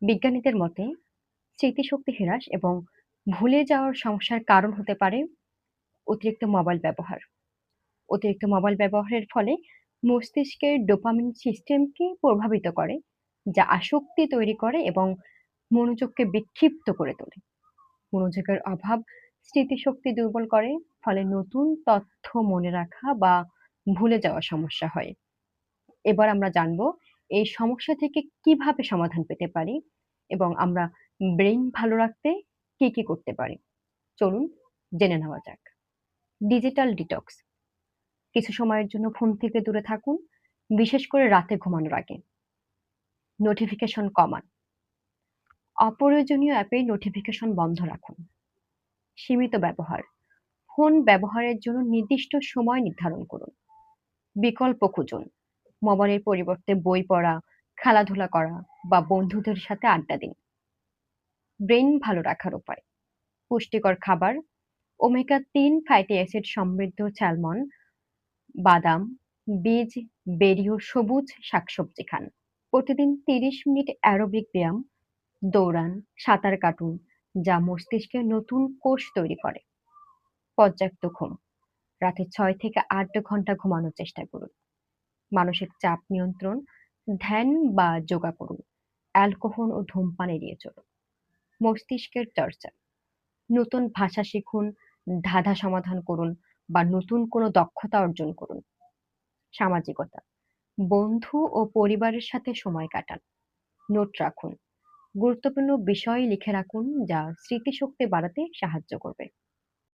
বিজ্ঞানীদের মতে স্মৃতিশক্তি হ্রাস এবং ভুলে যাওয়ার সমস্যার কারণ হতে পারে অতিরিক্ত মোবাইল ব্যবহার। অতিরিক্ত মোবাইল ব্যবহারের ফলে মস্তিষ্কের ডোপামিন সিস্টেমকে প্রভাবিত করে, যা আসক্তি তৈরি করে এবং মনোযোগকে বিক্ষিপ্ত করে তোলে। মনোযোগের অভাব স্মৃতিশক্তি দুর্বল করে, ফলে নতুন তথ্য মনে রাখা বা ভুলে যাওয়ার সমস্যা হয়। এবার আমরা জানবো এই সমস্যা থেকে কিভাবে সমাধান পেতে পারি এবং আমরা ব্রেইন ভালো রাখতে কি কি করতে পারি। চলুন জেনে নেওয়া যাক। ডিজিটাল ডিটক্স: কিছু সময়ের জন্য ফোন থেকে দূরে থাকুন, বিশেষ করে রাতে ঘুমানোর আগে। নোটিফিকেশন কমান: অপ্রয়োজনীয় অ্যাপের নোটিফিকেশন বন্ধ রাখুন। সীমিত ব্যবহার: ফোন ব্যবহারের জন্য নির্দিষ্ট সময় নির্ধারণ করুন। বিকল্প খুঁজুন: মোবাইলের পরিবর্তে বই পড়া, খেলাধুলা করা বা বন্ধুদের সাথে আড্ডা দিন। ব্রেইন ভালো রাখার উপায়: পুষ্টিকর খাবার, ওমেগা-3 ফ্যাটি অ্যাসিড সমৃদ্ধ স্যালমন, বাদাম, বীজ, বেরি ও সবুজ শাকসবজি খান। প্রতিদিন ৩০ মিনিট অ্যারোবিক ব্যায়াম, দৌড়ান, সাঁতার কাটুন, যা মস্তিষ্কে নতুন কোষ তৈরি করে। পর্যাপ্ত ঘুম: রাতে ৬ থেকে ৮ ঘন্টা ঘুমানোর চেষ্টা করুন। মানসিক চাপ নিয়ন্ত্রণ, ধ্যান বা যোগা করুন। অ্যালকোহল ও ধূমপান এড়িয়ে চলুন। মস্তিষ্কের চর্চা: নতুন ভাষা শিখুন, ধাঁধা সমাধান করুন বা নতুন কোনো দক্ষতা অর্জন করুন। সামাজিকতা: বন্ধু ও পরিবারের সাথে সময় কাটান। নোট রাখুন, গুরুত্বপূর্ণ বিষয় লিখে রাখুন, যা স্মৃতিশক্তি বাড়াতে সাহায্য করবে।